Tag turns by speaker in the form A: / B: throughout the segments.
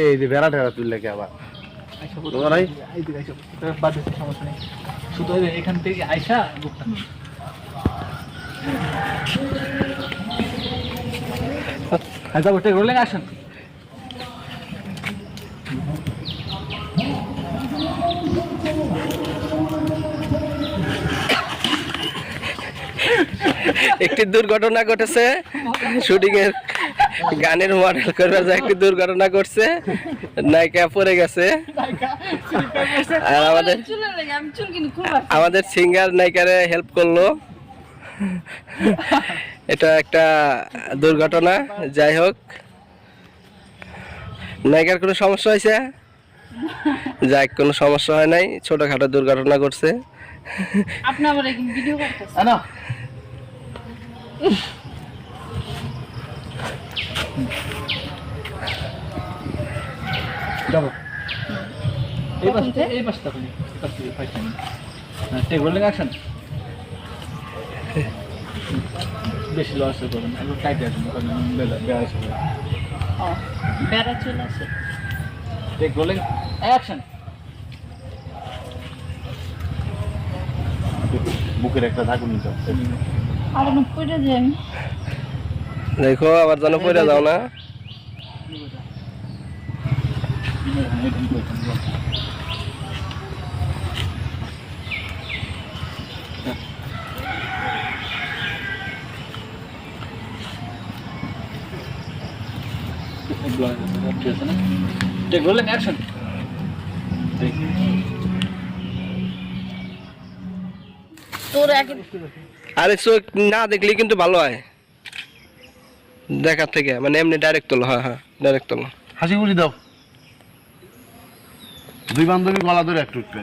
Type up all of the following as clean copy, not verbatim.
A: এই যে বেড়া টেরা তুললে কে আবার
B: সমস্যা নেই শুধু এখান থেকে আইসা বুকটা আচ্ছা ওটা রোলিং আসেন
C: একটি দুর্ঘটনা ঘটেছে শুটিং এর গানের মডেল করবার যায় একটি দুর্ঘটনা ঘটছে নায়িকা পড়ে গেছে আর আমাদের সিঙ্গার নায়িকারে হেল্প করলো এটা একটা দুর্ঘটনা যাই হোক নায়িকার কোনো সমস্যা হয়েছে যাই কোনো সমস্যা হয় নাই ছোটখাটো দুর্ঘটনা ঘটছে
D: আপনি আবার এই ভিডিও করতেছেন
A: না
B: যাবো এই পাশটা খুলি টেক রোলিং অ্যাকশন বেশি লস করবেন একটু টাইট আছে
D: বেড়া চলে আসে
B: টেক রোলিং অ্যাকশন
A: বুকের একটা ধাকুন নিতে
D: আর আমি পড়ে যাই
C: দেখো আবার যেন পড়ে যাও না
B: টেক রোলিং অ্যাকশন
D: তোর আগে
C: আরে চোখ না দেখলে কিন্তু ভালো হয় দেখার থেকে মানে এমনি ডাইরেক্ট তোলো হ্যাঁ হ্যাঁ ডাইরেক্ট তোলো
A: হাসি খুশি দাও দুই বান্ধবী গলা ধরে একটু উঠবে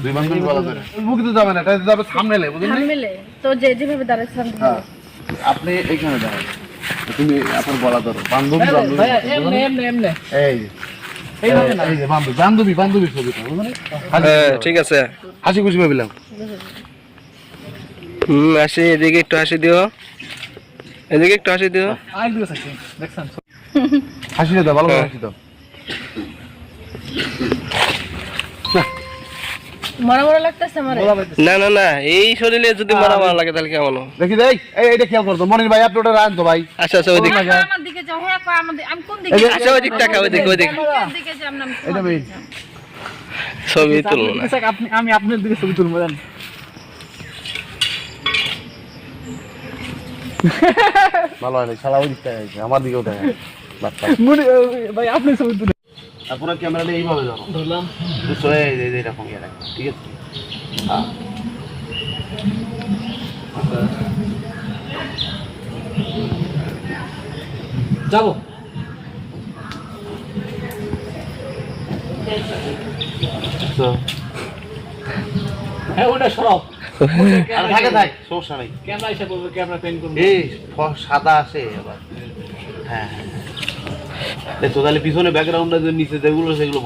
A: দুই বান্ধবী গলা ধরে বুকে তো যাবে না এটা যাবে সামনে লে বুঝলেন
D: মিলে তো যেভাবে দাঁড়াচ্ছিলাম
A: হ্যাঁ আপনি এইখানে দাঁড়ান তুমি আপনার গলা ধরো বান্ধবী বান্ধবী
B: ভাইয়া এমনে এমনে এমনে
A: এই যে
B: এইভাবে না
A: এই যে বান্ধবী বান্ধবী বান্ধবী ছবিটা বুঝলেন
C: হ্যাঁ ঠিক আছে
A: হাসি খুশি ভাবিলাম
C: হাসি এদিকে একটু হাসি দিও এদিকে একটু হাসি দিও
B: আই দিও সাথে দেখছেন
A: হাসি দাও ভালো হাসি দাও
D: মরা মরা লাগতেছে আমারে
C: না না না এই শরীরে যদি মারা মারা লাগে তাহলে কেমন
A: দেখি দেই এইটা খেয়াল করতো মনির ভাই আপনি ওটা রাখেন তো ভাই
C: আচ্ছা আচ্ছা ওইদিকে
D: আমার দিকে যাও হ্যাঁ কয় আমাদের আমি কোন দিকে
C: আচ্ছা ওইদিক টাকা ওইদিকে
D: কোন দিকে যাম না
A: এটা মেইন
C: ছবি তুলবো না
B: আপনি আমি আপনার দিকে ছবি তুলবো জান
A: ভালো হয় না শালা ওই দিকটা আছে আমার দিকেও দেখা বাচ্চা
B: ভাই আপনি ছবি তুলে
A: আপনার ক্যামেরাটা এইভাবে ধরো
B: ধরলাম
A: দুশো এরকম ইয়ে রাখো ঠিক আছে হ্যাঁ
B: যাবো
A: তো
B: হ্যাঁ ওটা সরাও
A: আর থাকে থাক সমস্যা নেই
B: ক্যামেরা এসে করবো ক্যামেরা পেন করবো
A: এই সাদা আসে আবার হ্যাঁ হ্যাঁ তো তাহলে পিছনে ব্যাকগ্রাউন্ডটা যে নিচে যেগুলো সেগুলো